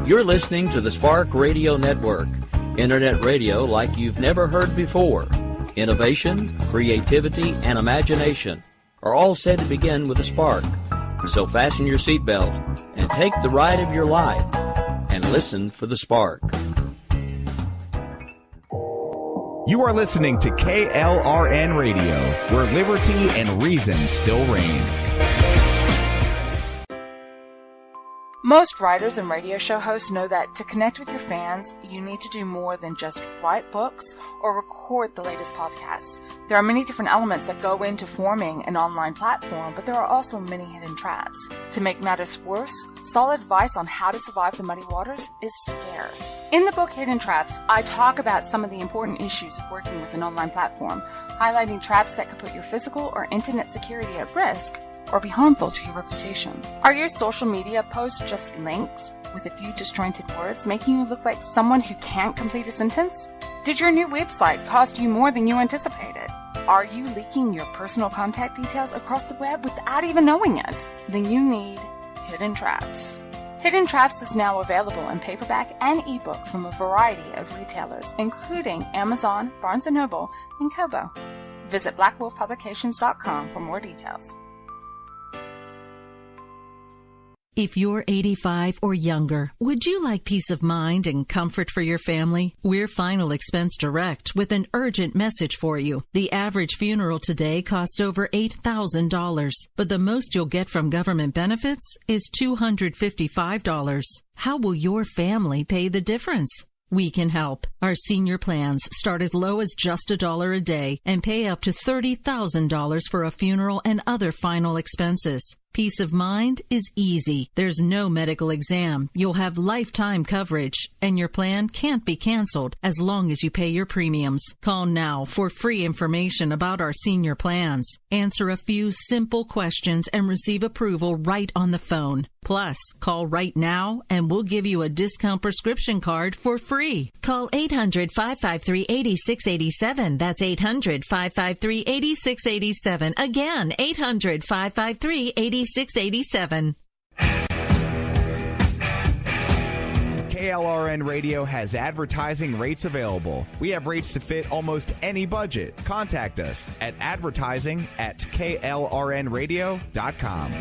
You're listening to the Spark Radio Network, Internet radio like you've never heard before. Innovation, creativity, and imagination are all said to begin with a spark. So fasten your seatbelt and take the ride of your life and listen for the spark. You are listening to KLRN Radio, where liberty and reason still reign. Most writers and radio show hosts know that to connect with your fans, you need to do more than just write books or record the latest podcasts. There are many different elements that go into forming an online platform, but there are also many hidden traps. To make matters worse, solid advice on how to survive the muddy waters is scarce. In the book Hidden Traps, I talk about some of the important issues of working with an online platform, highlighting traps that could put your physical or internet security at risk or be harmful to your reputation. Are your social media posts just links with a few disjointed words, making you look like someone who can't complete a sentence? Did your new website cost you more than you anticipated? Are you leaking your personal contact details across the web without even knowing it? Then you need Hidden Traps. Hidden Traps is now available in paperback and ebook from a variety of retailers, including Amazon, Barnes & Noble, and Kobo. Visit blackwolfpublications.com for more details. If you're 85 or younger, would you like peace of mind and comfort for your family? We're Final Expense Direct with an urgent message for you. The average funeral today costs over $8,000, but the most you'll get from government benefits is $255. How will your family pay the difference? We can help. Our senior plans start as low as just $1 a day and pay up to $30,000 for a funeral and other final expenses. Peace of mind is easy. There's no medical exam. You'll have lifetime coverage, and your plan can't be canceled as long as you pay your premiums. Call now for free information about our senior plans. Answer a few simple questions and receive approval right on the phone. Plus, call right now and we'll give you a discount prescription card for free. Call 800-553-8687. That's 800-553-8687. Again, 800-553-8687. KLRN Radio has advertising rates available. We have rates to fit almost any budget. Contact us at advertising@klrnradio.com.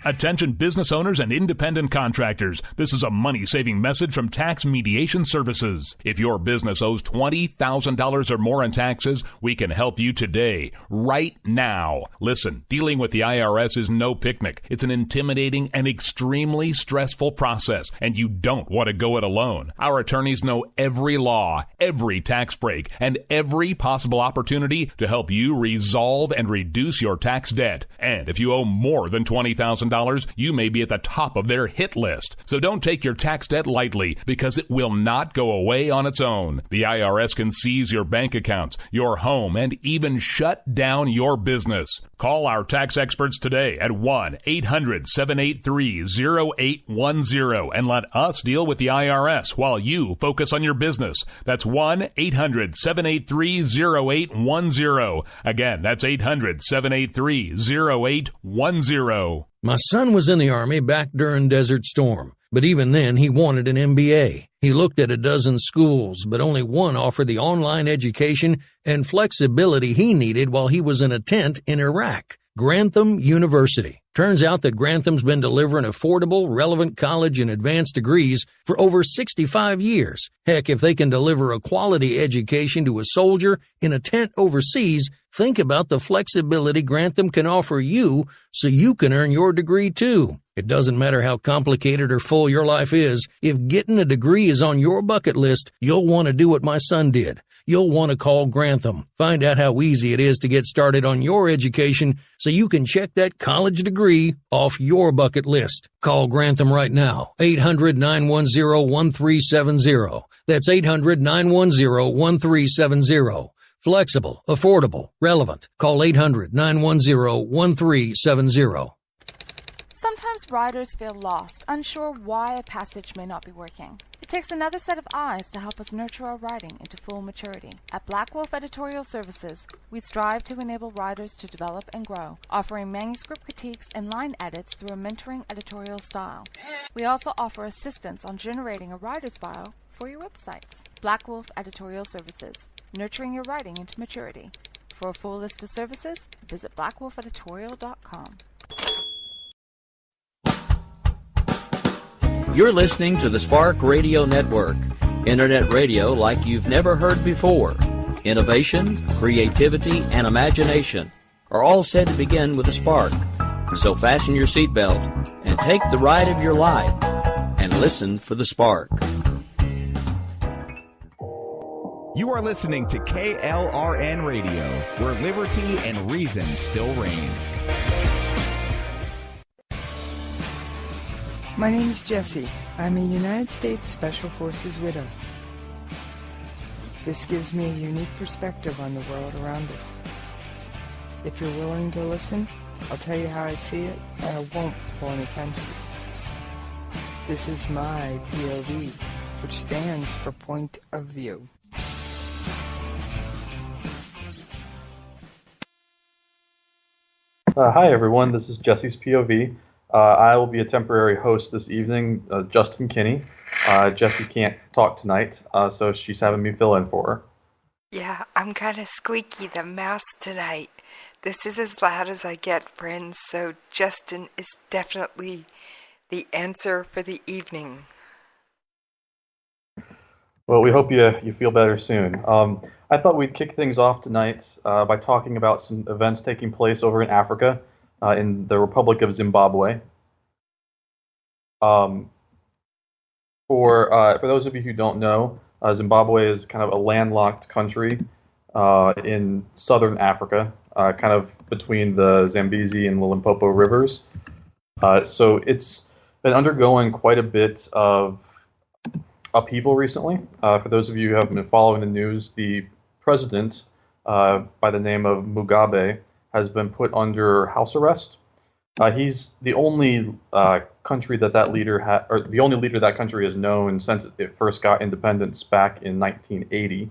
Attention business owners and independent contractors. This is a money-saving message from Tax Mediation Services. If your business owes $20,000 or more in taxes, we can help you today, right now. Listen, dealing with the IRS is no picnic. It's an intimidating and extremely stressful process, and you don't want to go it alone. Our attorneys know every law, every tax break, and every possible opportunity to help you resolve and reduce your tax debt. And if you owe more than $20,000, you may be at the top of their hit list. So don't take your tax debt lightly, because it will not go away on its own. The IRS can seize your bank accounts, your home, and even shut down your business. Call our tax experts today at 1-800-783-0810 and let us deal with the IRS while you focus on your business. That's 1-800-783-0810. Again, that's 800-783-0810. My son was in the Army back during Desert Storm, but even then he wanted an MBA. He looked at a dozen schools, but only one offered the online education and flexibility he needed while he was in a tent in Iraq. Grantham University. Turns out that Grantham's been delivering affordable, relevant college and advanced degrees for over 65 years. Heck, if they can deliver a quality education to a soldier in a tent overseas, think about the flexibility Grantham can offer you so you can earn your degree too. It doesn't matter how complicated or full your life is. If getting a degree is on your bucket list, you'll want to do what my son did. You'll want to call Grantham. Find out how easy it is to get started on your education so you can check that college degree off your bucket list. Call Grantham right now, 800-910-1370. That's 800-910-1370. Flexible, affordable, relevant. Call 800-910-1370. Sometimes riders feel lost, unsure why a passage may not be working. It takes another set of eyes to help us nurture our writing into full maturity. At Black Wolf Editorial Services, we strive to enable writers to develop and grow, offering manuscript critiques and line edits through a mentoring editorial style. We also offer assistance on generating a writer's bio for your websites. Black Wolf Editorial Services, nurturing your writing into maturity. For a full list of services, visit blackwolfeditorial.com. You're listening to the Spark Radio Network, internet radio like you've never heard before. Innovation, creativity, and imagination are all said to begin with a spark. So fasten your seatbelt and take the ride of your life and listen for the spark. You are listening to KLRN Radio, where liberty and reason still reign. My name is Jessie. I'm a United States Special Forces widow. This gives me a unique perspective on the world around us. If you're willing to listen, I'll tell you how I see it, and I won't pull any punches. This is my POV, which stands for Point of View. Hi everyone, this is Jesse's POV. I will be a temporary host this evening, Justin Kinney. Jessie can't talk tonight, so she's having me fill in for her. Yeah, I'm kind of squeaky the mouse tonight. This is as loud as I get, friends, so Justin is definitely the answer for the evening. Well, we hope you feel better soon. I thought we'd kick things off tonight by talking about some events taking place over in Africa, in the Republic of Zimbabwe. For those of you who don't know, Zimbabwe is kind of a landlocked country in southern Africa, kind of between the Zambezi and the Limpopo rivers. So it's been undergoing quite a bit of upheaval recently. For those of you who have been following the news, the president, by the name of Mugabe, has been put under house arrest. He's the only country that leader or the only leader that country has known since it first got independence back in 1980.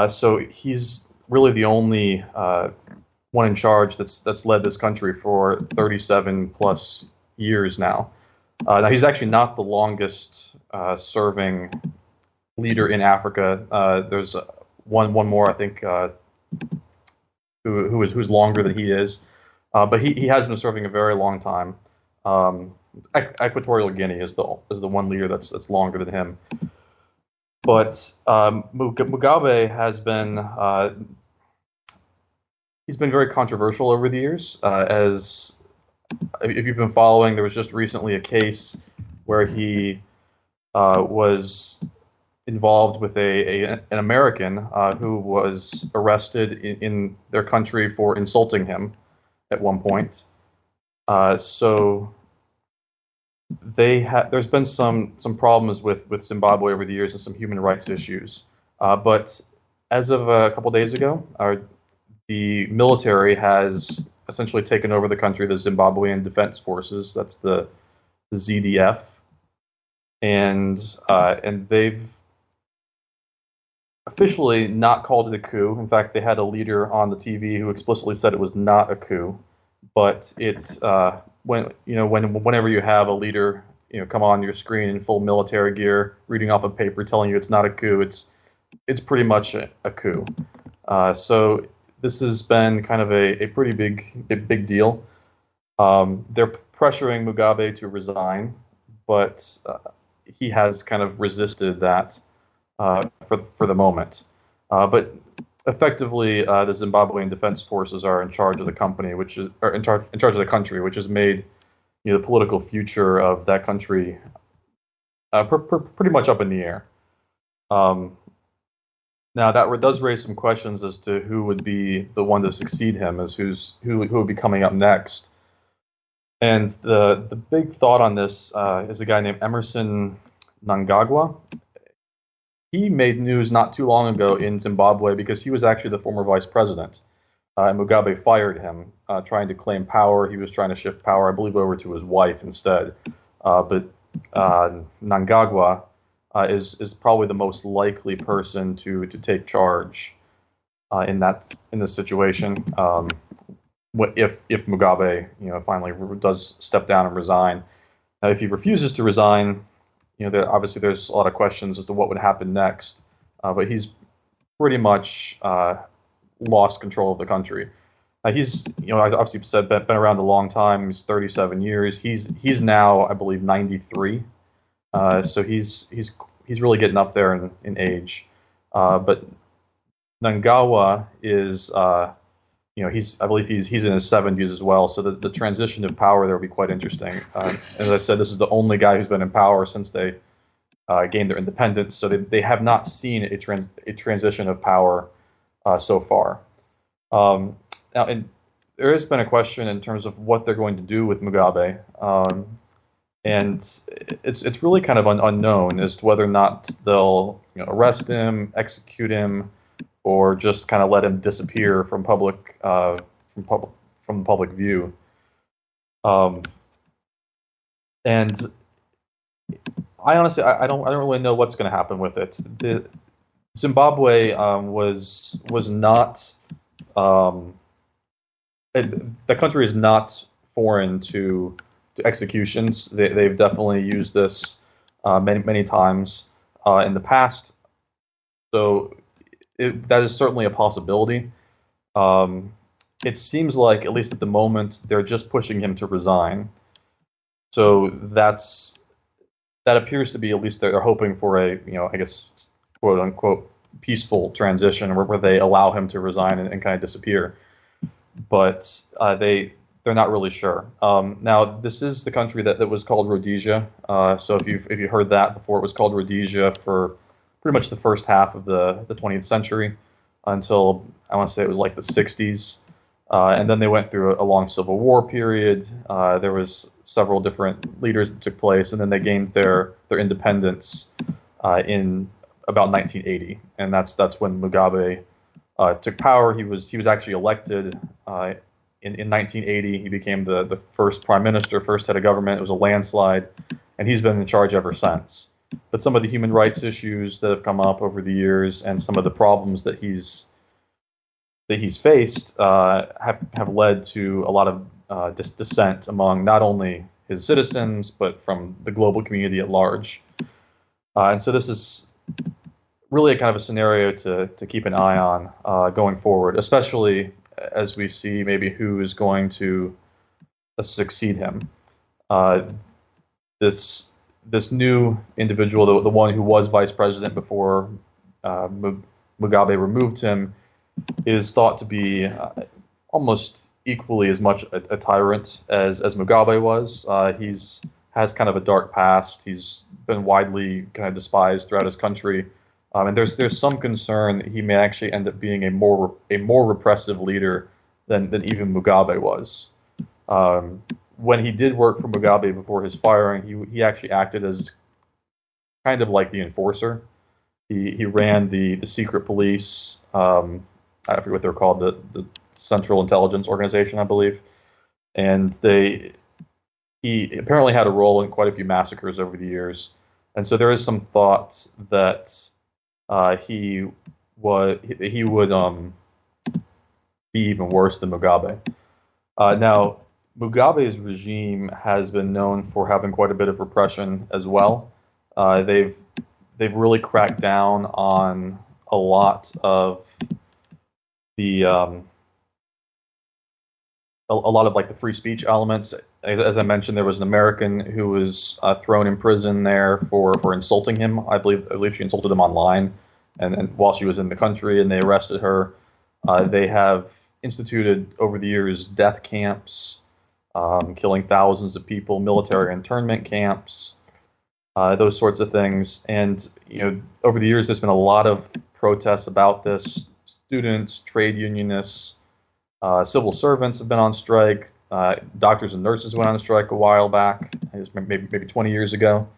So he's really the only one in charge that's led this country for 37 plus years now. Now he's actually not the longest serving leader in Africa. There's one more, I think, who's longer than he is, but he has been serving a very long time. Equatorial Guinea is the one leader that's longer than him. But Mugabe has been he's been very controversial over the years. As if you've been following, there was just recently a case where he was involved with an American who was arrested in their country for insulting him at one point. So there's been some problems with Zimbabwe over the years and some human rights issues. But as of a couple days ago, the military has essentially taken over the country, the Zimbabwean Defense Forces. That's the ZDF, and they've officially not called it a coup. In fact, they had a leader on the TV who explicitly said it was not a coup. But it's whenever you have a leader, come on your screen in full military gear, reading off a paper telling you it's not a coup, it's pretty much a coup. So this has been kind of a pretty big deal. They're pressuring Mugabe to resign, but he has kind of resisted that for the moment. But effectively, the Zimbabwean Defense Forces are in charge of the company, in charge of the country, which has made the political future of that country pretty much up in the air. Now that does raise some questions as to who would be the one to succeed him, as who would be coming up next. And the big thought on this is a guy named Emerson Mnangagwa. He made news not too long ago in Zimbabwe because he was actually the former vice president. and Mugabe fired him, trying to claim power. He was trying to shift power, I believe, over to his wife instead. But Mnangagwa is probably the most likely person to take charge in this situation. If Mugabe finally does step down and resign. Now, if he refuses to resign, obviously there's a lot of questions as to what would happen next. But he's pretty much lost control of the country. He's obviously been around a long time. He's 37 years. He's now, I believe, 93. So he's really getting up there in age. But Mnangagwa is I believe he's in his 70s as well. So the transition of power there will be quite interesting. As I said, this is the only guy who's been in power since they gained their independence. So they have not seen a transition of power so far. Now, and there has been a question in terms of what they're going to do with Mugabe, and it's really kind of unknown as to whether or not they'll arrest him, execute him, or just kind of let him disappear from public view. And I honestly I don't really know what's going to happen with it. Zimbabwe was not the country is not foreign to executions. They've definitely used this many times in the past. So that is certainly a possibility. It seems like, at least at the moment, they're just pushing him to resign. So that appears to be, at least they're hoping for a, I guess, quote unquote, peaceful transition where they allow him to resign and kind of disappear. But they're not really sure. Now, this is the country that was called Rhodesia. So if you heard that before, it was called Rhodesia for pretty much the first half of the 20th century until, I want to say, it was like the 60s. And then they went through a long civil war period. There was several different leaders that took place, and then they gained their independence in about 1980. And that's when Mugabe took power. He was actually elected in 1980. He became the first prime minister, first head of government. It was a landslide, and he's been in charge ever since. But some of the human rights issues that have come up over the years, and some of the problems that he's faced, have led to a lot of dissent among not only his citizens but from the global community at large. And so this is really a kind of a scenario to keep an eye on going forward, especially as we see maybe who is going to succeed him. This new individual, the one who was vice president before Mugabe removed him, is thought to be almost equally as much a tyrant as Mugabe was. Has kind of a dark past. He's been widely kind of despised throughout his country. And there's some concern that he may actually end up being a more repressive leader than even Mugabe was. When he did work for Mugabe before his firing, he actually acted as kind of like the enforcer. He ran the secret police. I forget what they're called, the Central Intelligence Organization, I believe. And he apparently had a role in quite a few massacres over the years. And so there is some thought that he would be even worse than Mugabe. Now, Mugabe's regime has been known for having quite a bit of repression as well. They've really cracked down on a lot of the a lot of like the free speech elements. As I mentioned, there was an American who was thrown in prison there for insulting him. I believe she insulted him online, and while she was in the country, and they arrested her. They have instituted over the years death camps, killing thousands of people, military internment camps, those sorts of things. And over the years, there's been a lot of protests about this. Students, trade unionists, civil servants have been on strike. Doctors and nurses went on strike a while back, maybe 20 years ago.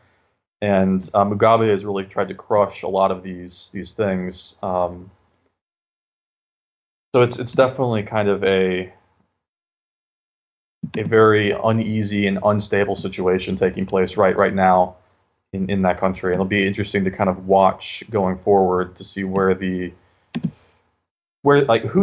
And Mugabe has really tried to crush a lot of these things. So it's definitely kind of a very uneasy and unstable situation taking place right now in that country. And it'll be interesting to kind of watch going forward to see where who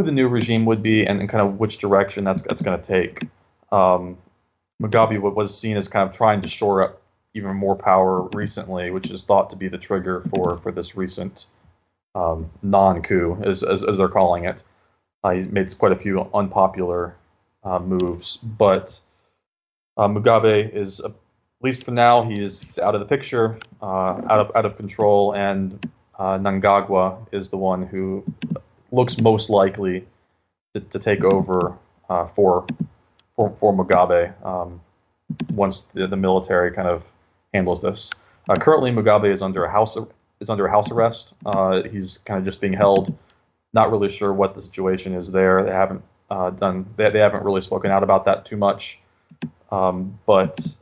the new regime would be and kind of which direction that's going to take. Mugabe was seen as kind of trying to shore up even more power recently, which is thought to be the trigger for this recent non-coup, as they're calling it. He made quite a few unpopular moves, but Mugabe is, at least for now, he's out of the picture, out of control, and Mnangagwa is the one who looks most likely to take over for Mugabe once the military kind of handles this. Currently, Mugabe is under house arrest. He's kind of just being held. Not really sure what the situation is there. They haven't they haven't really spoken out about that too much, but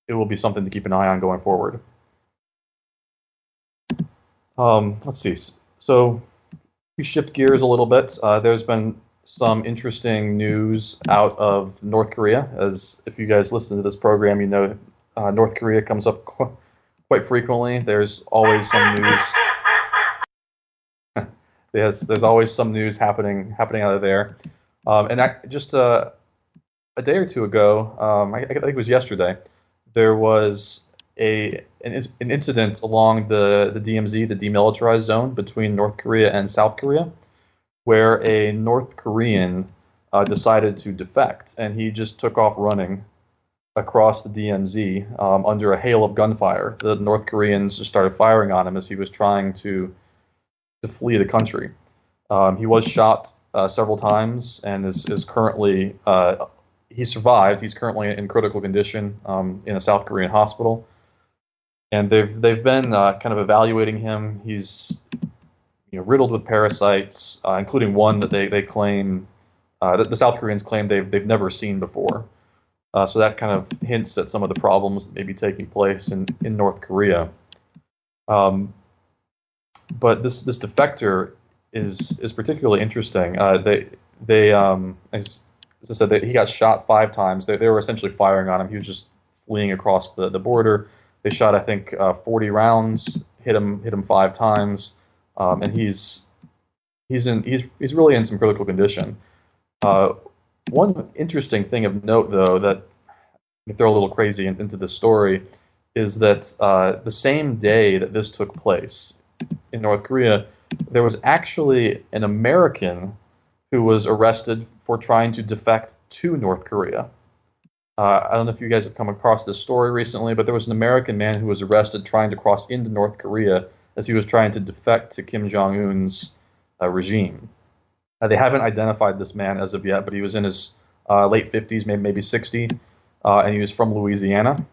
it will be something to keep an eye on going forward. Let's see. So we shift gears a little bit. There's been some interesting news out of North Korea. As if you guys listen to this program, you know North Korea comes up quite frequently. There's always some news. Yes, there's always some news happening out of there. And just a day or two ago, I think it was yesterday, there was an incident along the DMZ, the demilitarized zone between North Korea and South Korea, where a North Korean decided to defect, and he just took off running across the DMZ under a hail of gunfire. The North Koreans just started firing on him as he was trying to flee the country. He was shot several times and is currently he survived. He's currently in critical condition in a South Korean hospital, and they've been kind of evaluating him. He's riddled with parasites, including one that they claim that the South Koreans claim they've never seen before. So that kind of hints at some of the problems that may be taking place in North Korea. But this defector is particularly interesting. They as I said, he got shot 5 times. They were essentially firing on him. He was just fleeing across the border. They shot, I think, 40 rounds, hit him 5 times, and he's really in some critical condition. One interesting thing of note, though, that you throw a little crazy into the story, is that the same day that this took place in North Korea, there was actually an American who was arrested for trying to defect to North Korea. I don't know if you guys have come across this story recently, but there was an American man who was arrested trying to cross into North Korea as he was trying to defect to Kim Jong-un's regime. They haven't identified this man as of yet, but he was in his late 50s, maybe 60, and he was from Louisiana.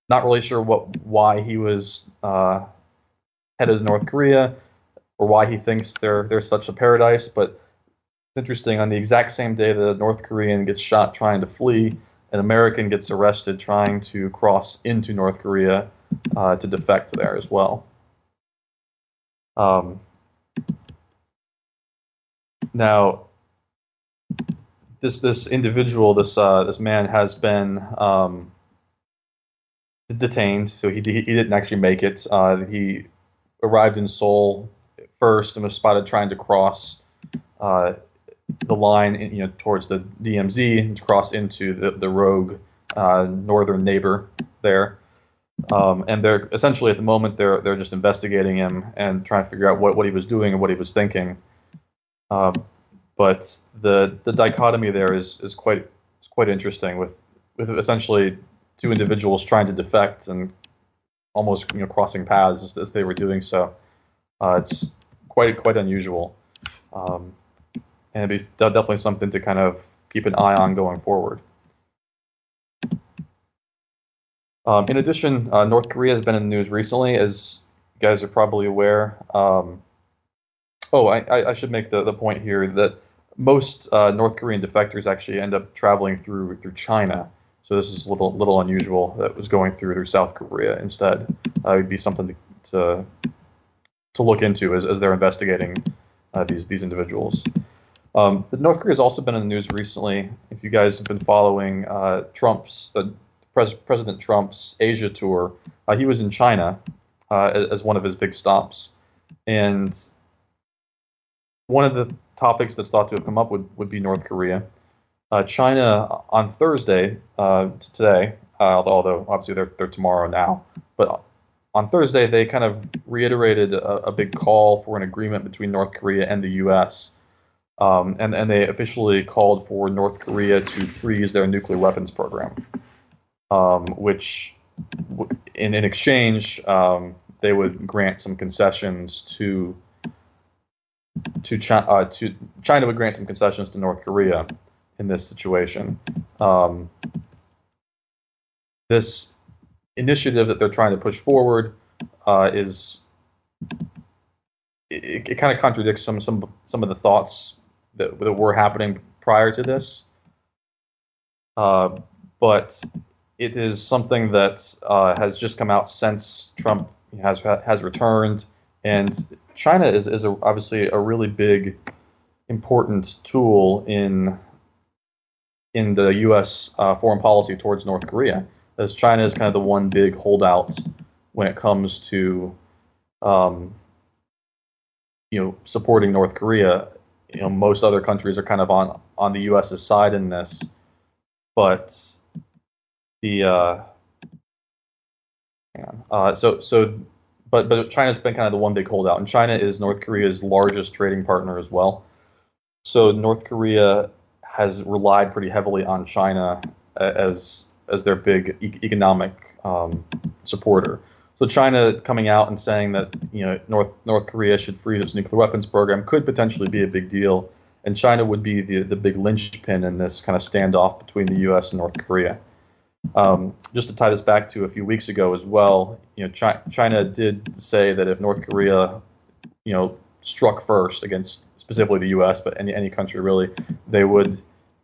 Not really sure why he was headed to North Korea or why he thinks they're such a paradise, but it's interesting. On the exact same day that a North Korean gets shot trying to flee, an American gets arrested trying to cross into North Korea to defect there as well. Now, this individual, this man has been detained, so he didn't actually make it. He arrived in Seoul first and was spotted trying to cross the line, towards the DMZ and to cross into the rogue northern neighbor there. And they're essentially at the moment they're just investigating him and trying to figure out what he was doing and what he was thinking. But the dichotomy there is quite interesting with essentially 2 individuals trying to defect and almost crossing paths as they were doing so. It's quite unusual, and it'd be definitely something to kind of keep an eye on going forward. In addition, North Korea has been in the news recently, as you guys are probably aware. I should make the point here that most North Korean defectors actually end up traveling through China. So this is a little unusual that was going through South Korea instead. It would be something to look into as they're investigating these individuals. But North Korea has also been in the news recently. If you guys have been following President Trump's Asia tour, he was in China as one of his big stops. And one of the topics that's thought to have come up would be North Korea. China on Thursday, today, although obviously they're tomorrow now, but on Thursday they kind of reiterated a big call for an agreement between North Korea and the U.S. And they officially called for North Korea to freeze their nuclear weapons program, which in exchange they would grant some concessions to China. China would grant some concessions to North Korea in this situation. This initiative that they're trying to push forward is it kind of contradicts some of the thoughts that were happening prior to this, but it is something that has just come out since Trump has returned, and China is obviously a really big, important tool in the U.S. Foreign policy towards North Korea, as China is kind of the one big holdout when it comes to supporting North Korea. Most other countries are kind of on the U.S.'s side in this, but but China's been kind of the one big holdout, and China is North Korea's largest trading partner as well. So North Korea has relied pretty heavily on China as their big economic supporter. So China coming out and saying that North Korea should freeze its nuclear weapons program could potentially be a big deal, and China would be the big linchpin in this kind of standoff between the U.S. and North Korea. Just to tie this back to a few weeks ago as well, China did say that if North Korea, struck first against specifically the U.S., but any country really,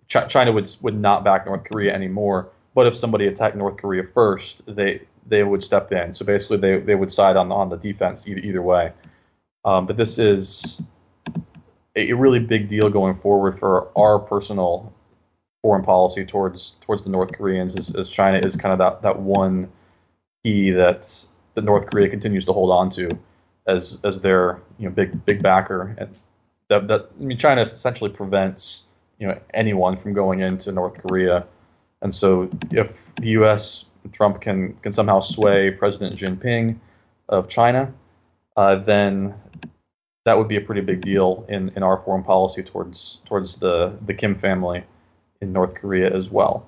China would not back North Korea anymore. But if somebody attacked North Korea first, they would step in. So basically, they would side on the defense either way. But this is a really big deal going forward for our personal foreign policy towards the North Koreans, as China is kind of that one key that North Korea continues to hold on to as their big backer. And China essentially prevents anyone from going into North Korea. And so if the U.S. Trump can somehow sway President Xi Jinping of China, then that would be a pretty big deal in our foreign policy towards the Kim family in North Korea as well.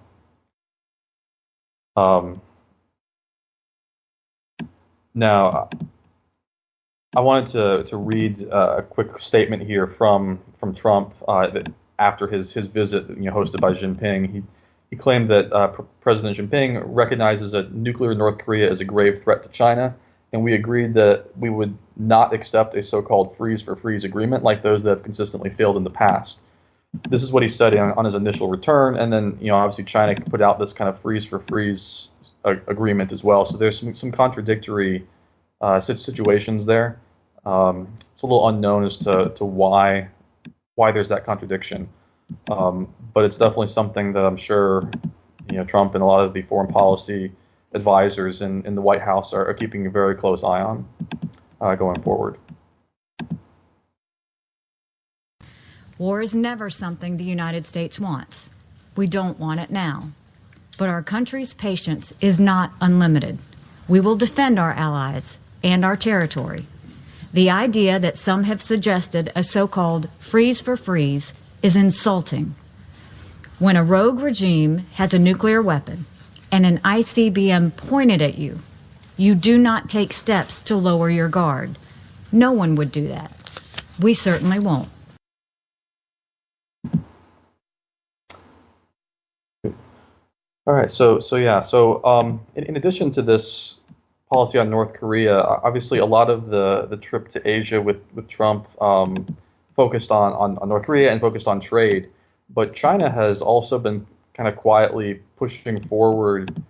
Now, I wanted to read a quick statement here from Trump that after his visit, hosted by Jinping. He claimed that President Jinping recognizes that nuclear North Korea is a grave threat to China, and we agreed that we would not accept a so-called freeze-for-freeze agreement like those that have consistently failed in the past. This is what he said on his initial return, and then obviously China put out this kind of freeze-for-freeze agreement as well. So there's some contradictory situations there. It's a little unknown as to why there's that contradiction. But it's definitely something that I'm sure Trump and a lot of the foreign policy advisors in the White House are keeping a very close eye on going forward. War is never something the United States wants. We don't want it now. But our country's patience is not unlimited. We will defend our allies and our territory. The idea that some have suggested a so-called freeze for freeze is insulting. When a rogue regime has a nuclear weapon and an ICBM pointed at you, you do not take steps to lower your guard. No one would do that. We certainly won't. All right, so in addition to this policy on North Korea, obviously a lot of the trip to Asia with Trump focused on North Korea and focused on trade, but China has also been kind of quietly pushing forward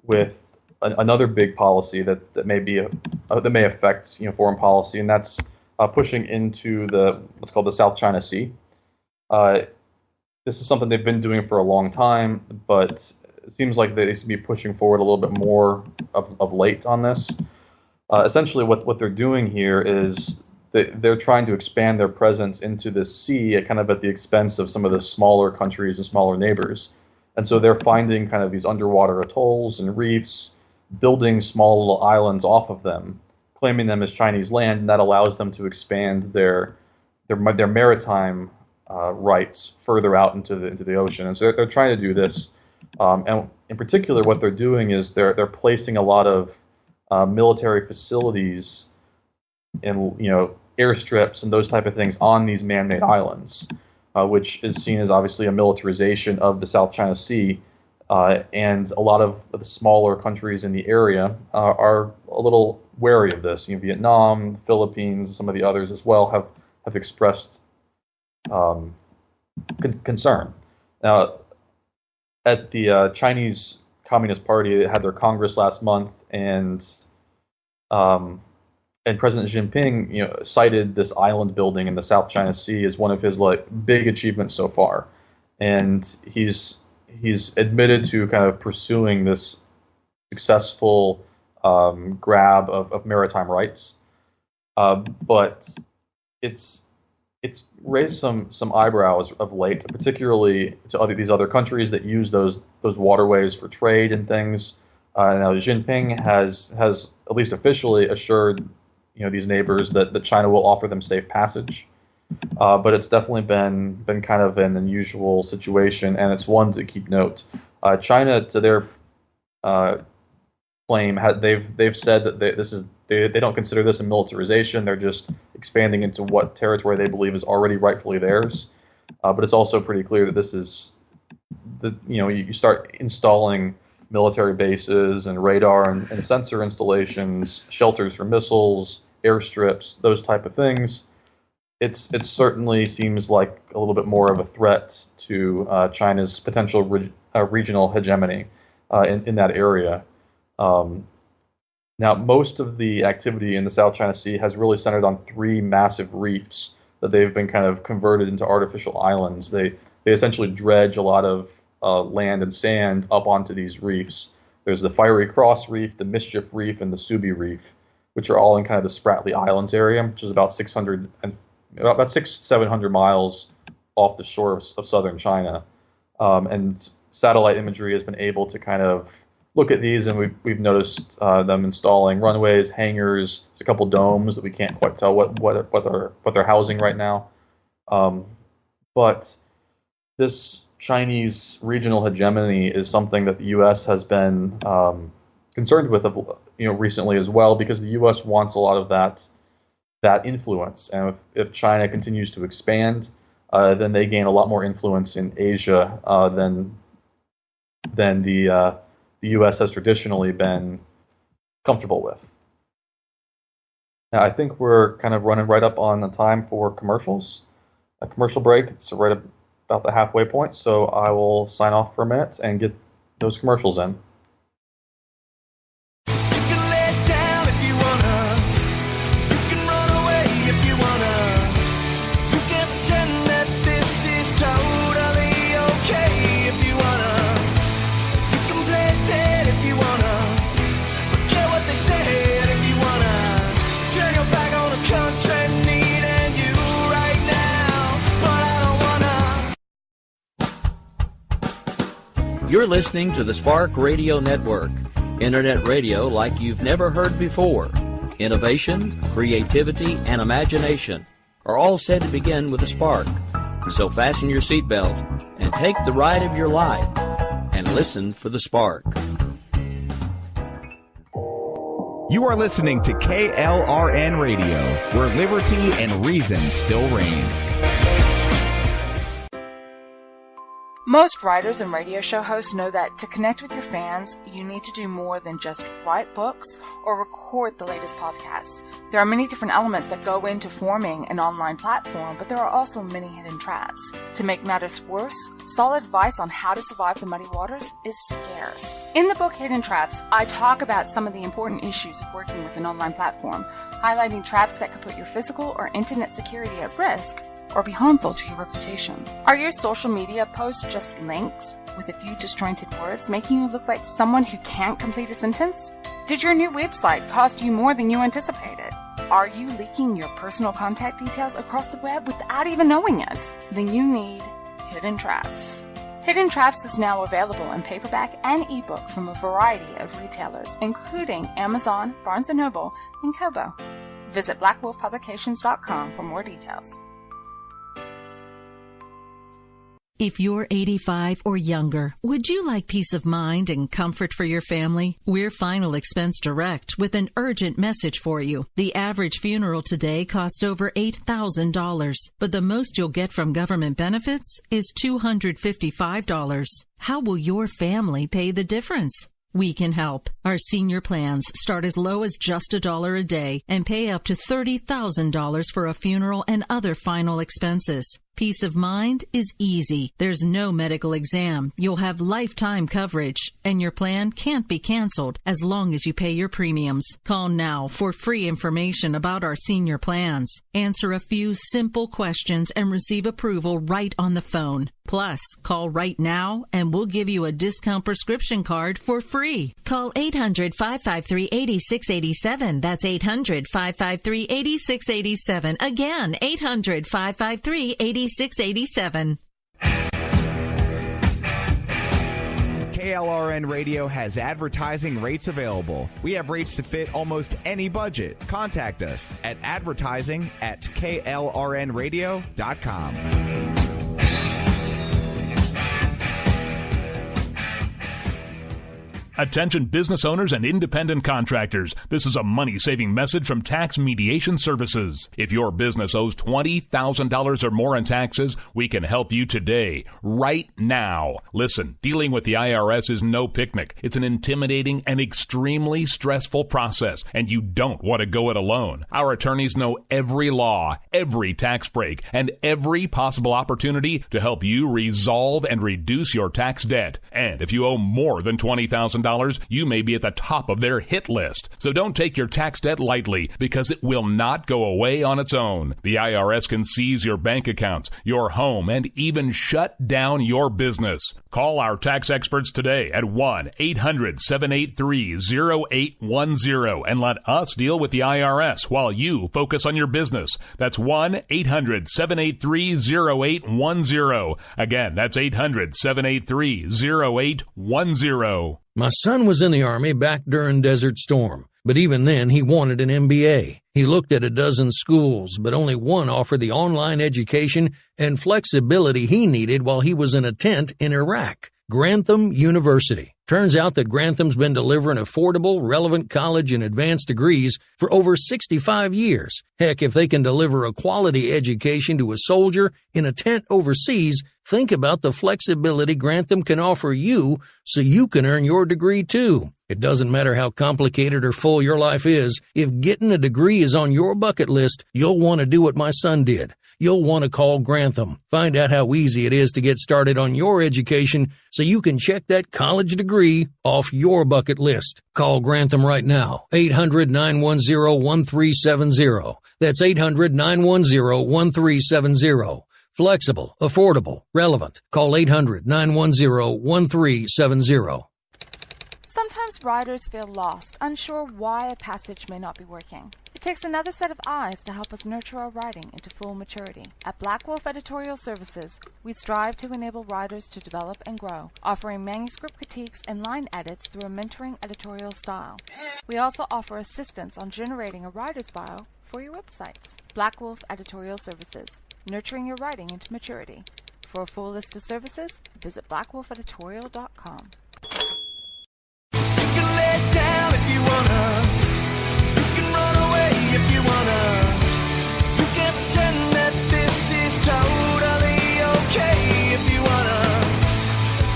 with another big policy that may affect foreign policy, and that's pushing into what's called the South China Sea. This is something they've been doing for a long time, but it seems like they seem to be pushing forward a little bit more of late on this. Essentially, what they're doing here is they're trying to expand their presence into the sea at the expense of some of the smaller countries and smaller neighbors. And so they're finding kind of these underwater atolls and reefs, building small little islands off of them, claiming them as Chinese land, and that allows them to expand their maritime rights further out into the ocean. And so they're trying to do this. And in particular, what they're doing is they're placing a lot of military facilities and airstrips and those type of things on these man-made islands, which is seen as obviously a militarization of the South China Sea. And a lot of the smaller countries in the area are a little wary of this. Vietnam, Philippines, some of the others as well have expressed concern. Now, at the Chinese Communist Party, they had their Congress last month, and President Xi Jinping, cited this island building in the South China Sea as one of his big achievements so far, and he's admitted to kind of pursuing this successful grab of maritime rights, but it's raised some eyebrows of late, particularly to these other countries that use those waterways for trade and things. Now Jinping has at least officially assured these neighbors that China will offer them safe passage, but it's definitely been kind of an unusual situation, and it's one to keep note. China, to their claim, they've said that they don't consider this a militarization. They're just expanding into what territory they believe is already rightfully theirs. But it's also pretty clear that this is you start installing military bases and radar and sensor installations, shelters for missiles, airstrips, those type of things. It certainly seems like a little bit more of a threat to China's potential regional hegemony in that area. Now, most of the activity in the South China Sea has really centered on three massive reefs that they've been kind of converted into artificial islands. They essentially dredge a lot of land and sand up onto these reefs. There's the Fiery Cross Reef, the Mischief Reef, and the Subi Reef, which are all in kind of the Spratly Islands area, which is about 700 miles off the shore of southern China. And satellite imagery has been able to kind of look at these, and we've noticed them installing runways, hangars. There's a couple domes that we can't quite tell what they're housing right now. But this Chinese regional hegemony is something that the U.S. has been concerned with, recently as well, because the U.S. wants a lot of that influence, and if China continues to expand, then they gain a lot more influence in Asia than the U.S. has traditionally been comfortable with. Now, I think we're kind of running right up on the time for commercials. A commercial break. It's right about the halfway point, so I will sign off for a minute and get those commercials in. You're listening to the Spark Radio Network, internet radio like you've never heard before. Innovation, creativity, and imagination are all said to begin with a spark. So fasten your seatbelt and take the ride of your life and listen for the spark. You are listening to KLRN Radio, where liberty and reason still reign. Most writers and radio show hosts know that to connect with your fans, you need to do more than just write books or record the latest podcasts. There are many different elements that go into forming an online platform, but there are also many hidden traps. To make matters worse, solid advice on how to survive the muddy waters is scarce. In the book Hidden Traps, I talk about some of the important issues of working with an online platform, highlighting traps that could put your physical or internet security at risk, or be harmful to your reputation? Are your social media posts just links with a few disjointed words, making you look like someone who can't complete a sentence? Did your new website cost you more than you anticipated? Are you leaking your personal contact details across the web without even knowing it? Then you need Hidden Traps. Hidden Traps is now available in paperback and ebook from a variety of retailers, including Amazon, Barnes & Noble, and Kobo. Visit blackwolfpublications.com for more details. If you're 85 or younger, would you like peace of mind and comfort for your family? We're Final Expense Direct with an urgent message for you. The average funeral today costs over $8,000, but the most you'll get from government benefits is $255. How will your family pay the difference? We can help. Our senior plans start as low as just $1 a day and pay up to $30,000 for a funeral and other final expenses. Peace of mind is easy. There's no medical exam. You'll have lifetime coverage, and your plan can't be canceled as long as you pay your premiums. Call now for free information about our senior plans. Answer a few simple questions and receive approval right on the phone. Plus, call right now and we'll give you a discount prescription card for free. Call 800-553-8687. That's 800-553-8687. Again, 800-553-8687. KLRN Radio has advertising rates available. We have rates to fit almost any budget. Contact us at advertising@KLRNradio.com. Attention business owners and independent contractors. This is a money-saving message from Tax Mediation Services. If your business owes $20,000 or more in taxes, we can help you today, right now. Listen, dealing with the IRS is no picnic. It's an intimidating and extremely stressful process, and you don't want to go it alone. Our attorneys know every law, every tax break, and every possible opportunity to help you resolve and reduce your tax debt. And if you owe more than $20,000, you may be at the top of their hit list. So don't take your tax debt lightly, because it will not go away on its own. The IRS can seize your bank accounts, your home, and even shut down your business. Call our tax experts today at 1-800-783-0810 and let us deal with the IRS while you focus on your business. That's 1-800-783-0810. Again, that's 800-783-0810. My son was in the Army back during Desert Storm, but even then he wanted an MBA. He looked at a dozen schools, but only one offered the online education and flexibility he needed while he was in a tent in Iraq. Grantham University. Turns out that Grantham's been delivering affordable, relevant college and advanced degrees for over 65 years. Heck, if they can deliver a quality education to a soldier in a tent overseas, think about the flexibility Grantham can offer you so you can earn your degree too. It doesn't matter how complicated or full your life is. If getting a degree is on your bucket list, you'll want to do what my son did. You'll want to call Grantham. Find out how easy it is to get started on your education so you can check that college degree off your bucket list. Call Grantham right now, 800-910-1370. That's 800-910-1370. Flexible, affordable, relevant. Call 800-910-1370. Sometimes riders feel lost, unsure why a passage may not be working. It takes another set of eyes to help us nurture our writing into full maturity. At Black Wolf Editorial Services, we strive to enable writers to develop and grow, offering manuscript critiques and line edits through a mentoring editorial style. We also offer assistance on generating a writer's bio for your websites. Black Wolf Editorial Services, nurturing your writing into maturity. For a full list of services, visit blackwolfeditorial.com. You can lay down if you wanna. You can run away if you wanna. You can pretend that this is totally okay if you wanna.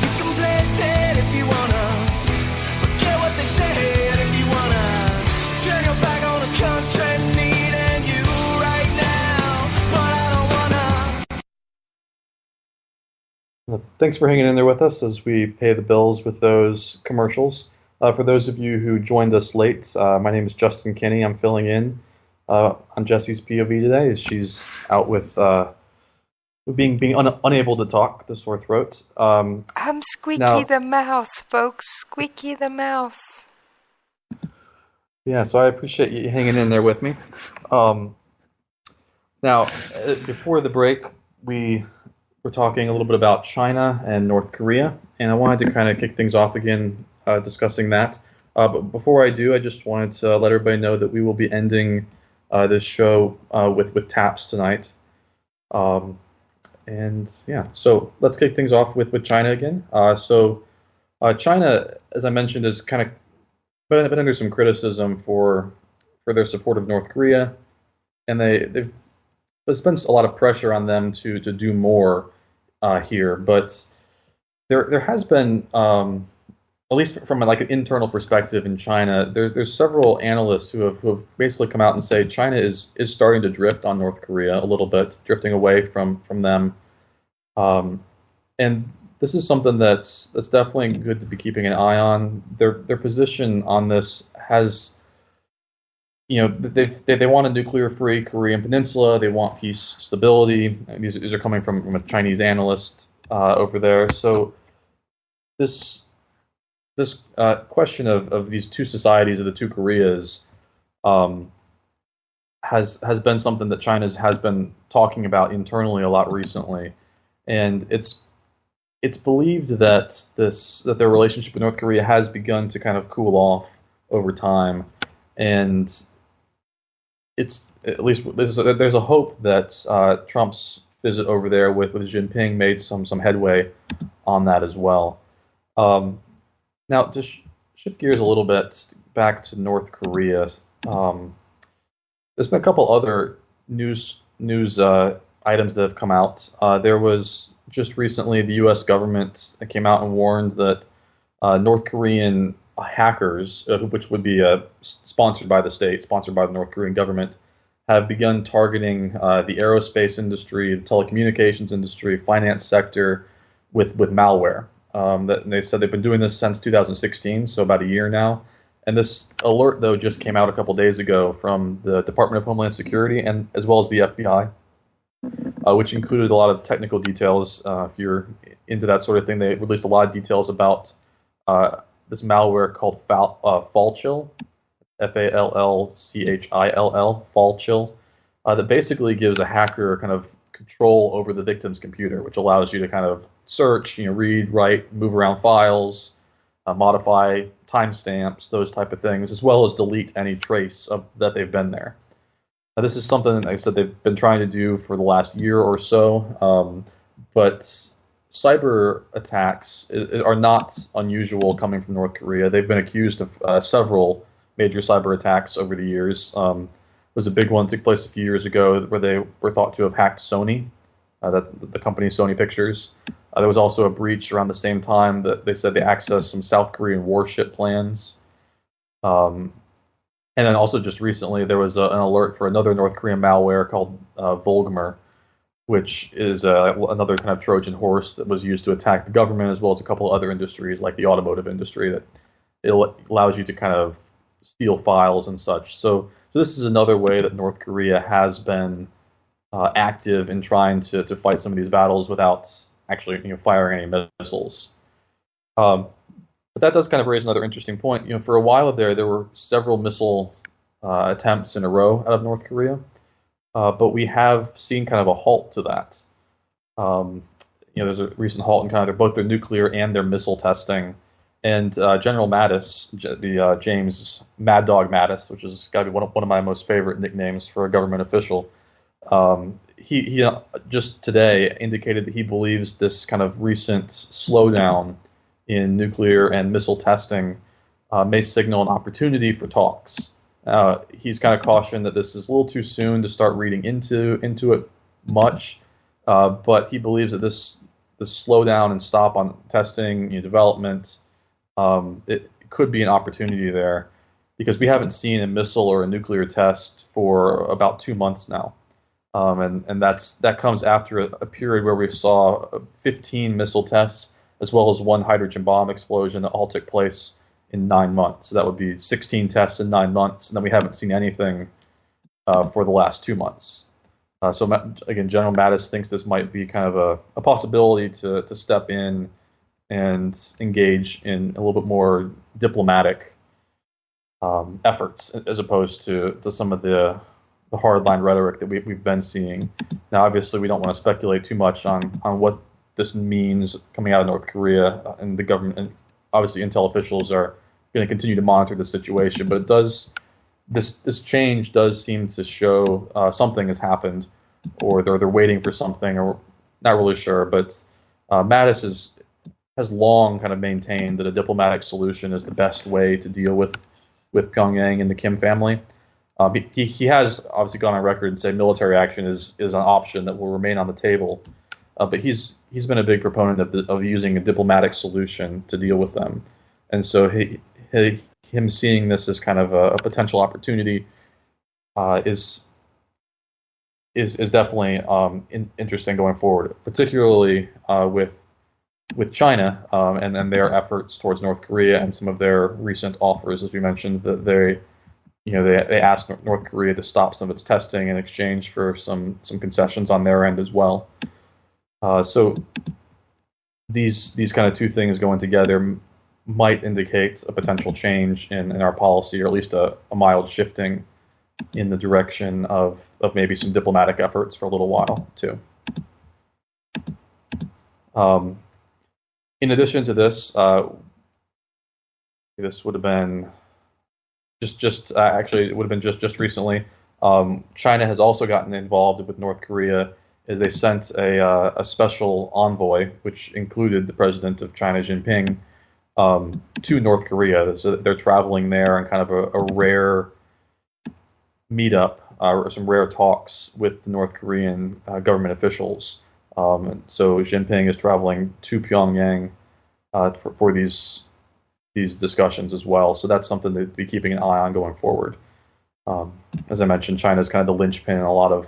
You can play dead if you wanna. Forget what they said if you wanna. Turn your back on the country needing you right now, but I don't wanna. Thanks for hanging in there with us as we pay the bills with those commercials. For those of you who joined us late, my name is Justin Kinney. I'm filling in on Jessie's POV today. She's out with unable to talk, the sore throat. I'm Squeaky the Mouse, folks. Squeaky the Mouse. Yeah, so I appreciate you hanging in there with me. Now, before the break, we were talking a little bit about China and North Korea, and I wanted to kind of kick things off again discussing that. But before I do, I just wanted to let everybody know that we will be ending this show with taps tonight. And yeah, so let's kick things off with China again. China, as I mentioned, has kind of been under some criticism for their support of North Korea, and there's been a lot of pressure on them to do more here. But there has been, at least from like an internal perspective in China, there's several analysts who have basically come out and say China is starting to drift on North Korea a little bit, drifting away from them. And this is something that's definitely good to be keeping an eye on. Their position on this has, they want a nuclear-free Korean Peninsula. They want peace, stability. These are coming from a Chinese analyst over there. So this question of these two societies, of the two Koreas, has been something that China has been talking about internally a lot recently, and it's believed that their relationship with North Korea has begun to kind of cool off over time, and it's at least there's a hope that Trump's visit over there with Jinping made some headway on that as well. Now, to shift gears a little bit back to North Korea, there's been a couple other news items that have come out. There was just recently the U.S. government came out and warned that North Korean hackers, which would be sponsored by the state, sponsored by the North Korean government, have begun targeting the aerospace industry, the telecommunications industry, finance sector with malware. They said they've been doing this since 2016, so about a year now. And this alert, though, just came out a couple days ago from the Department of Homeland Security and as well as the FBI, which included a lot of technical details. If you're into that sort of thing, they released a lot of details about this malware called Fallchill, Fallchill, Fallchill, that basically gives a hacker kind of control over the victim's computer, which allows you to kind of search, read, write, move around files, modify timestamps, those type of things, as well as delete any trace of that they've been there. Now, this is something, like I said, they've been trying to do for the last year or so, but cyber attacks are not unusual coming from North Korea. They've been accused of several major cyber attacks over the years. There was a big one that took place a few years ago where they were thought to have hacked Sony, the company Sony Pictures. There was also a breach around the same time that they said they accessed some South Korean warship plans. And then also just recently there was an alert for another North Korean malware called Volgamer, which is another kind of Trojan horse that was used to attack the government as well as a couple other industries like the automotive industry, that it allows you to kind of steal files and such. So this is another way that North Korea has been active in trying to fight some of these battles without actually firing any missiles. But that does kind of raise another interesting point. For a while there were several missile attempts in a row out of North Korea, but we have seen kind of a halt to that. There's a recent halt in kind of both their nuclear and their missile testing. And General Mattis, the James Mad Dog Mattis, which has got to be one of my most favorite nicknames for a government official, he just today indicated that he believes this kind of recent slowdown in nuclear and missile testing may signal an opportunity for talks. He's kind of cautioned that this is a little too soon to start reading into it much, but he believes that this slowdown and stop on testing, development, it could be an opportunity there, because we haven't seen a missile or a nuclear test for about 2 months now. And that comes after a period where we saw 15 missile tests as well as one hydrogen bomb explosion that all took place in 9 months. So that would be 16 tests in 9 months, and then we haven't seen anything for the last 2 months. Again, General Mattis thinks this might be kind of a possibility to step in and engage in a little bit more diplomatic efforts, as opposed to some of the hardline rhetoric that we've been seeing. Now, obviously, we don't want to speculate too much on what this means coming out of North Korea, and the government, and obviously intel officials are going to continue to monitor the situation. But this change does seem to show something has happened, or they're waiting for something, or not really sure. But Mattis has long kind of maintained that a diplomatic solution is the best way to deal with Pyongyang and the Kim family. He has obviously gone on record and said military action is an option that will remain on the table. But he's been a big proponent of using a diplomatic solution to deal with them, and so him seeing this as kind of a potential opportunity is definitely interesting going forward, particularly with China and their efforts towards North Korea and some of their recent offers, as we mentioned, that they asked North Korea to stop some of its testing in exchange for some concessions on their end as well. So these kind of two things going together might indicate a potential change in our policy, or at least a mild shifting in the direction of maybe some diplomatic efforts for a little while too. In addition to this, this would have been actually it would have been just recently. China has also gotten involved with North Korea, as they sent a special envoy, which included the president of China, Jinping, to North Korea. So they're traveling there on kind of a rare meetup, or some rare talks with the North Korean government officials. So Jinping is traveling to Pyongyang for these discussions as well. So that's something to be keeping an eye on going forward. As I mentioned, China is kind of the linchpin in a lot of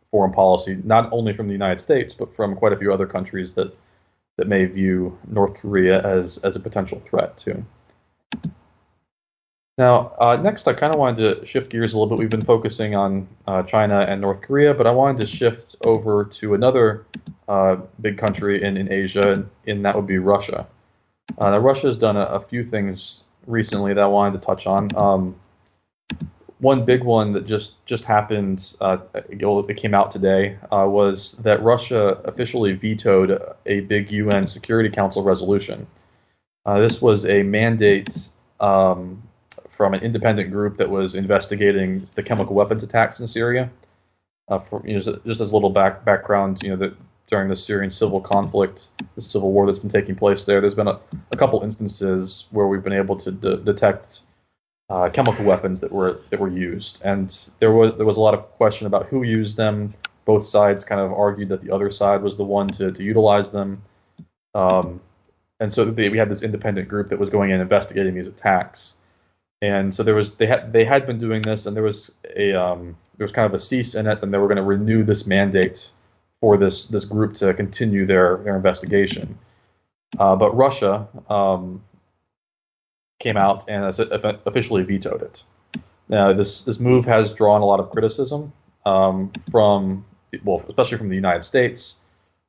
foreign policy, not only from the United States, but from quite a few other countries that may view North Korea as a potential threat too. Now, next, I kind of wanted to shift gears a little bit. We've been focusing on China and North Korea, but I wanted to shift over to another big country in Asia, and that would be Russia. Now, Russia has done a few things recently that I wanted to touch on. One big one that just happened, it came out today, was that Russia officially vetoed a big UN Security Council resolution. This was a mandate from an independent group that was investigating the chemical weapons attacks in Syria. Just as a little background, that during the Syrian civil conflict, the civil war that's been taking place there's been a couple instances where we've been able to detect chemical weapons that were used, and there was a lot of question about who used them. Both sides kind of argued that the other side was the one to utilize them, and so we had this independent group that was going in investigating these attacks. And so they had been doing this, and there was kind of a cease in it, and they were going to renew this mandate for this group to continue their investigation. But Russia came out and officially vetoed it. Now, this move has drawn a lot of criticism especially from the United States.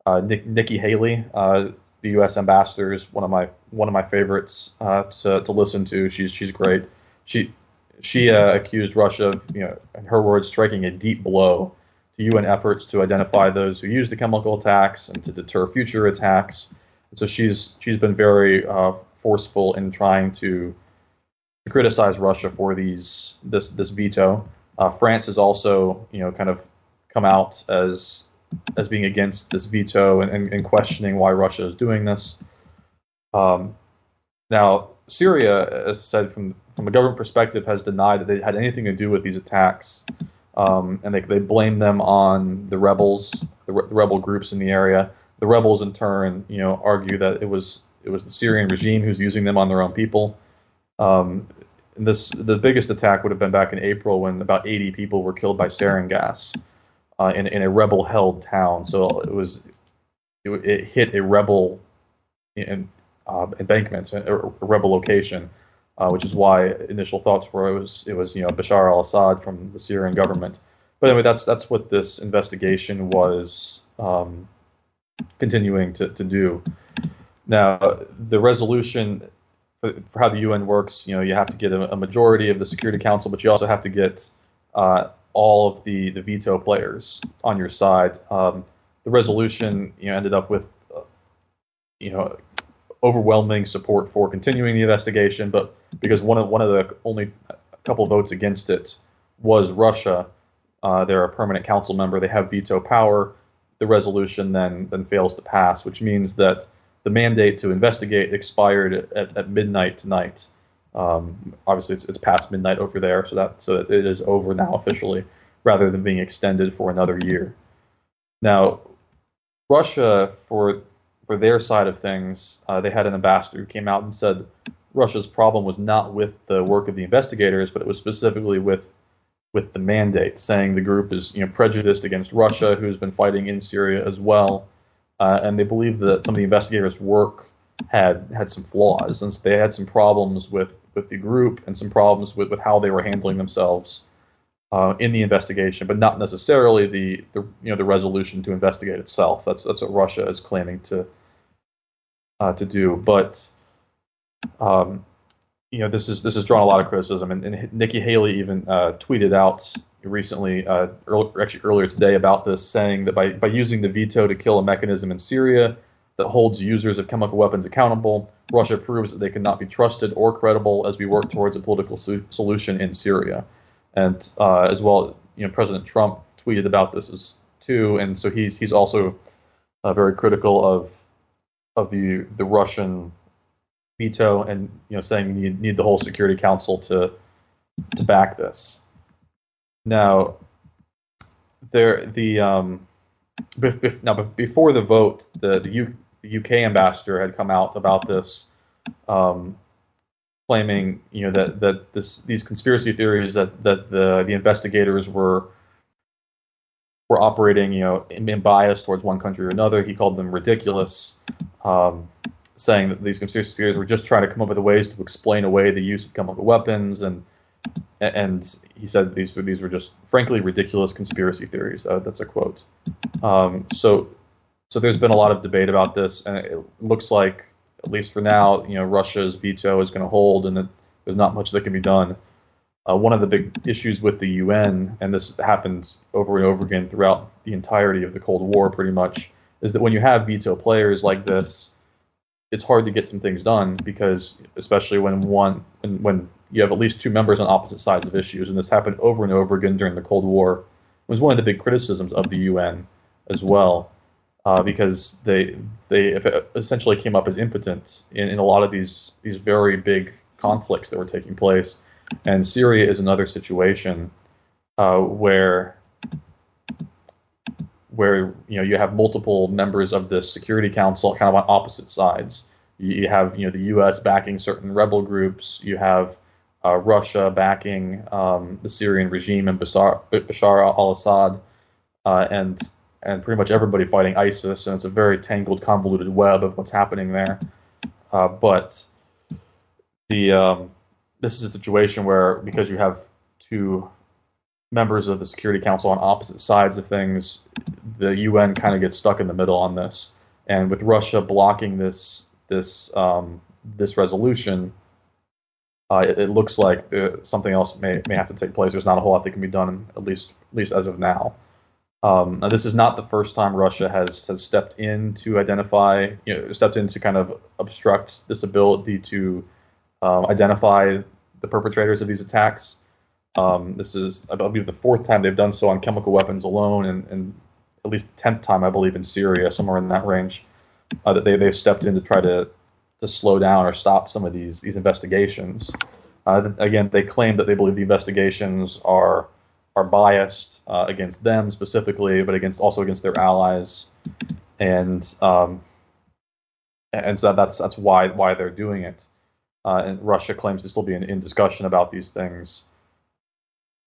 Nikki Haley, the U.S. ambassador, is one of my favorites to listen to. She's great. She accused Russia of, in her words, striking a deep blow to UN efforts to identify those who use the chemical attacks and to deter future attacks. And so she's been very forceful in trying to criticize Russia for this veto. France has also, kind of come out as being against this veto and questioning why Russia is doing this. Now, Syria, as I said, from a government perspective, has denied that they had anything to do with these attacks, and they blame them on the rebels, the rebel groups in the area. The rebels, in turn, argue that it was the Syrian regime who's using them on their own people. The biggest attack would have been back in April, when about 80 people were killed by sarin gas in a rebel-held town. So it hit a rebel embankment, a rebel location, which is why initial thoughts were it was Bashar al-Assad from the Syrian government. But anyway, that's what this investigation was continuing to do. Now, the resolution for how the UN works, you have to get a majority of the Security Council, but you also have to get all of the veto players on your side. The resolution, ended up with, overwhelming support for continuing the investigation, but because one of the only couple votes against it was Russia, they're a permanent council member, they have veto power. The resolution then fails to pass, which means that the mandate to investigate expired at midnight tonight. Obviously, it's past midnight over there, so that it is over now officially, rather than being extended for another year. Now, Russia, for their side of things, they had an ambassador who came out and said Russia's problem was not with the work of the investigators, but it was specifically with the mandate, saying the group is prejudiced against Russia, who's been fighting in Syria as well, and they believe that some of the investigators' work had some flaws, and so they had some problems with the group and some problems with how they were handling themselves in the investigation, but not necessarily the resolution to investigate itself. That's what Russia is claiming to do. But this has drawn a lot of criticism, and Nikki Haley even tweeted out recently, earlier today, about this, saying that by using the veto to kill a mechanism in Syria that holds users of chemical weapons accountable, Russia proves that they cannot be trusted or credible as we work towards a political solution in Syria. And as well, President Trump tweeted about this too, and so he's also very critical of the Russian veto, and saying you need the whole Security Council to back this. Now, before the vote, the UK ambassador had come out about this, claiming that these conspiracy theories that the investigators were operating in bias towards one country or another. He called them ridiculous, saying that these conspiracy theories were just trying to come up with ways to explain away the use of chemical weapons, and he said these were just frankly ridiculous conspiracy theories. That's a quote. So there's been a lot of debate about this, and it looks like, at least for now, Russia's veto is going to hold, and there's not much that can be done. One of the big issues with the UN, and this happens over and over again throughout the entirety of the Cold War pretty much, is that when you have veto players like this, it's hard to get some things done, because especially when you have at least two members on opposite sides of issues, and this happened over and over again during the Cold War. It was one of the big criticisms of the UN as well, because they essentially came up as impotent in a lot of these very big conflicts that were taking place. And Syria is another situation where you have multiple members of the Security Council kind of on opposite sides. You have the U.S. backing certain rebel groups. You have Russia backing the Syrian regime and Bashar al-Assad, and pretty much everybody fighting ISIS. And it's a very tangled, convoluted web of what's happening there. But this is a situation where, because you have two members of the Security Council on opposite sides of things, the UN kind of gets stuck in the middle on this. And with Russia blocking this resolution, it looks like something else may have to take place. There's not a whole lot that can be done, at least as of now. Now, this is not the first time Russia has stepped in to kind of obstruct this ability to identify the perpetrators of these attacks. This is, I believe, the fourth time they've done so on chemical weapons alone, and at least the 10th time, I believe, in Syria, somewhere in that range, that they've stepped in to try to slow down or stop some of these investigations. Again, they claim that they believe the investigations are biased against them specifically, but also against their allies, and so that's why they're doing it. And Russia claims to still be in discussion about these things,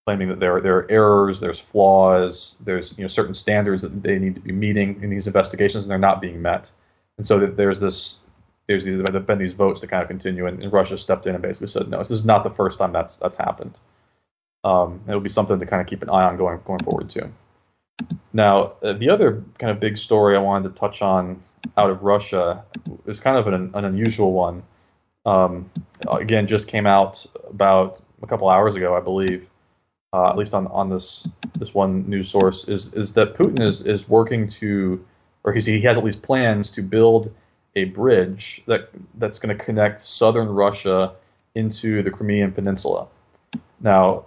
claiming that there are errors, there's flaws, there's certain standards that they need to be meeting in these investigations, and they're not being met. And so there's been these votes to kind of continue, and Russia stepped in and basically said, no, this is not the first time that's happened. It'll be something to kind of keep an eye on going forward too. Now, the other kind of big story I wanted to touch on out of Russia is kind of an unusual one. Again, just came out about a couple hours ago, I believe, at least on this one news source, is that Putin is working to, or he has at least plans to build a bridge that's going to connect southern Russia into the Crimean Peninsula. Now,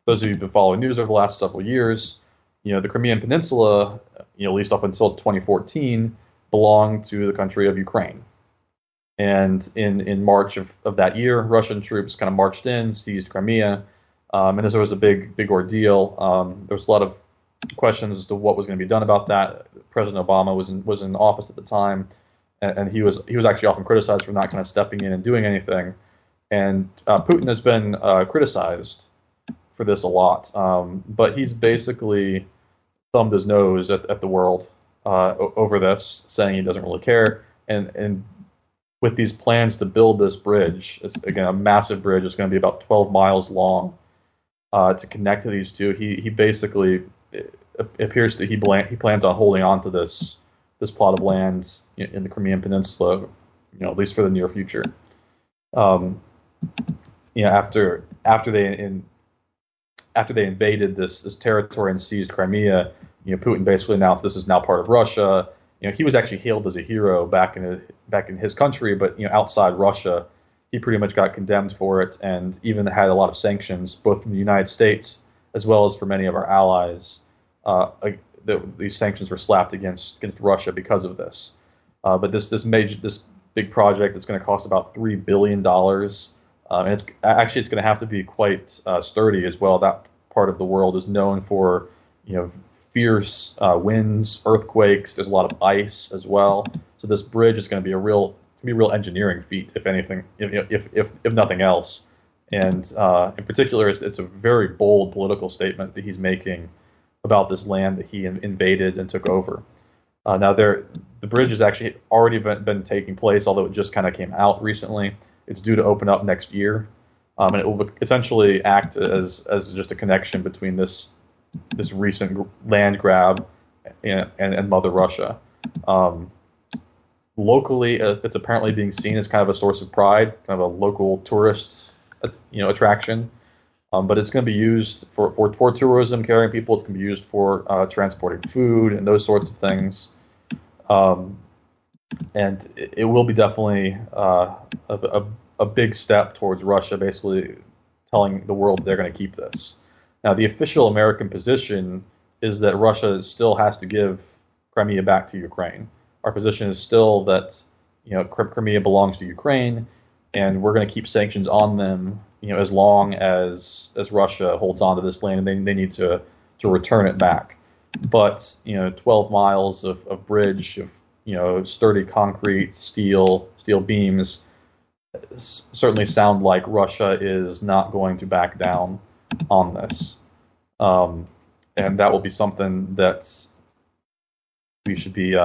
those of you who've been following news over the last several years, the Crimean Peninsula, at least up until 2014, belonged to the country of Ukraine. And in March of that year, Russian troops kind of marched in, seized Crimea, and this was a big ordeal. There was a lot of questions as to what was going to be done about that. President Obama was in office at the time, and he was actually often criticized for not kind of stepping in and doing anything. And Putin has been criticized for this a lot, but he's basically thumbed his nose at the world over this, saying he doesn't really care. And with these plans to build this bridge, it's again a massive bridge. It's going to be about 12 miles long to connect to these two. He basically, it appears that he plans on holding on to this plot of land in the Crimean Peninsula, at least for the near future. After they invaded this territory and seized Crimea, Putin basically announced this is now part of Russia. He was actually hailed as a hero back in his country, but outside Russia, he pretty much got condemned for it, and even had a lot of sanctions, both from the United States as well as for many of our allies. These sanctions were slapped against Russia because of this. But this big project that's going to cost about $3 billion, and it's going to have to be quite sturdy as well. That part of the world is known for fierce winds, earthquakes. There's a lot of ice as well. So this bridge is going to be a real engineering feat, if anything, if nothing else. And in particular, it's a very bold political statement that he's making about this land that he invaded and took over. Now, the bridge has actually already been taking place, although it just kind of came out recently. It's due to open up next year, and it will essentially act as just a connection between this recent land grab and Mother Russia. Locally, it's apparently being seen as kind of a source of pride, kind of a local tourist, attraction. But it's going to be used for tourism, carrying people. It's going to be used for transporting food and those sorts of things. And it will be definitely a big step towards Russia, basically telling the world they're going to keep this. Now, the official American position is that Russia still has to give Crimea back to Ukraine. Our position is still that Crimea belongs to Ukraine, and we're going to keep sanctions on them as long as Russia holds on to this land, and they need to return it back. But 12 miles of bridge, of sturdy concrete, steel beams, certainly sound like Russia is not going to back down on this, and that will be something that we should be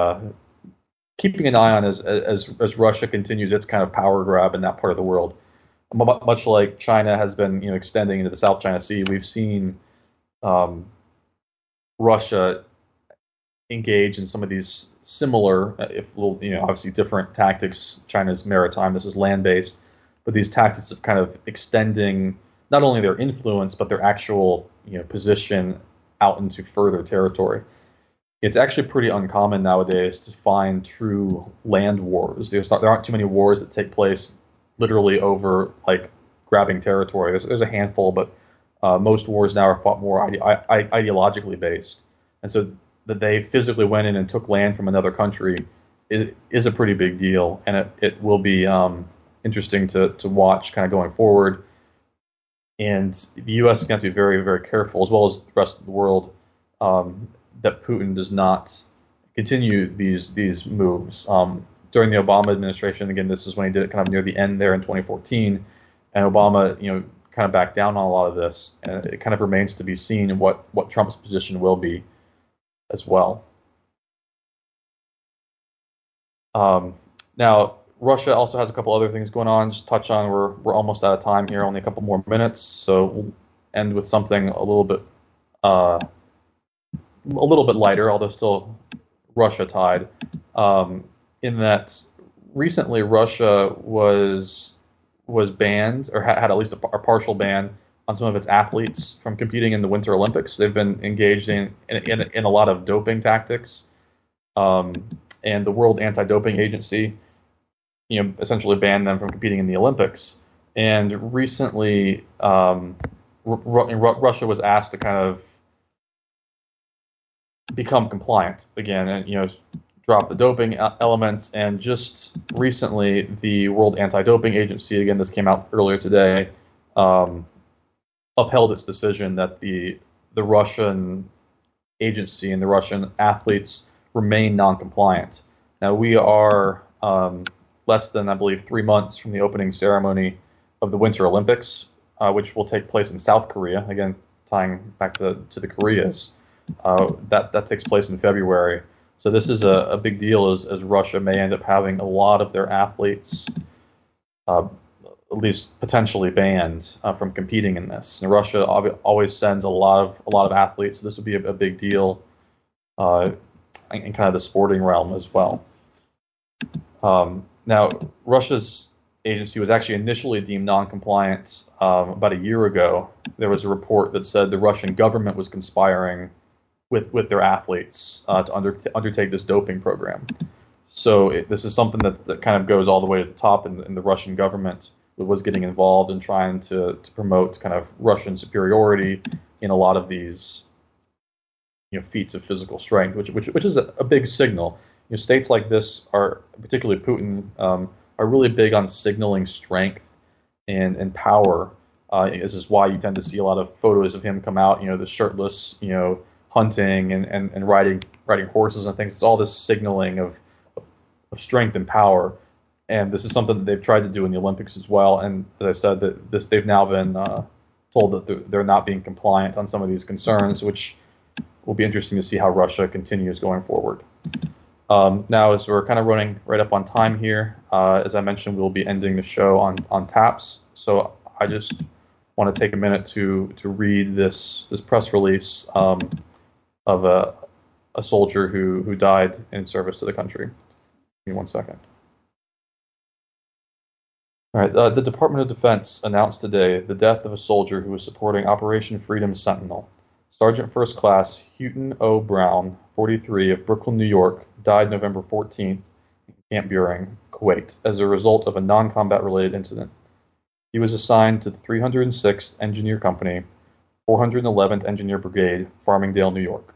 keeping an eye on as Russia continues its kind of power grab in that part of the world. Much like China has been extending into the South China Sea, we've seen Russia engage in some of these similar, obviously different tactics. China's maritime, this is land-based, but these tactics of kind of extending not only their influence but their actual position out into further territory. It's actually pretty uncommon nowadays to find true land wars. There aren't too many wars that take place literally over grabbing territory. There's a handful, but most wars now are fought more ideologically based, and so that they physically went in and took land from another country is a pretty big deal, and it will be interesting to watch kind of going forward. And the U.S. is going to have to be very, very careful, as well as the rest of the world, that Putin does not continue these moves. During the Obama administration, again, this is when he did it kind of near the end there in 2014, and Obama, kind of backed down on a lot of this, and it kind of remains to be seen what Trump's position will be as well. Now, Russia also has a couple other things going on. Just touch on, we're almost out of time here, only a couple more minutes, so we'll end with something a little bit lighter, although still Russia tied. In that recently Russia was banned, or had at least a partial ban on some of its athletes from competing in the Winter Olympics. They've been engaged in a lot of doping tactics, and the World Anti-Doping Agency, essentially banned them from competing in the Olympics. And recently, Russia was asked to kind of become compliant again, and drop the doping elements. And just recently, the World Anti-Doping Agency, again, this came out earlier today, upheld its decision that the Russian agency and the Russian athletes remain non-compliant. Now, we are less than, I believe, 3 months from the opening ceremony of the Winter Olympics, which will take place in South Korea, again, tying back to the Koreas. That takes place in February. So this is a big deal, as Russia may end up having a lot of their athletes at least potentially banned from competing in this. And Russia always sends a lot of athletes, so this would be a big deal in kind of the sporting realm as well. Now, Russia's agency was actually initially deemed non-compliant about a year ago. There was a report that said the Russian government was conspiring with their athletes to undertake this doping program. So this is something that kind of goes all the way to the top in the Russian government. Was getting involved in trying to promote kind of Russian superiority in a lot of these feats of physical strength, which is a big signal. States like this are, particularly Putin, are really big on signaling strength and power. This is why you tend to see a lot of photos of him come out, the shirtless, hunting and riding horses and things. It's all this signaling of strength and power. And this is something that they've tried to do in the Olympics as well. And as I said, they've now been told that they're not being compliant on some of these concerns, which will be interesting to see how Russia continues going forward. Now, as we're kind of running right up on time here, as I mentioned, we'll be ending the show on taps. So I just want to take a minute to read this press release of a soldier who died in service to the country. Give me 1 second. All right, the Department of Defense announced today the death of a soldier who was supporting Operation Freedom Sentinel. Sergeant First Class Houghton O. Brown, 43, of Brooklyn, New York, died November 14th in Camp Buehring, Kuwait, as a result of a non-combat related incident. He was assigned to the 306th Engineer Company, 411th Engineer Brigade, Farmingdale, New York.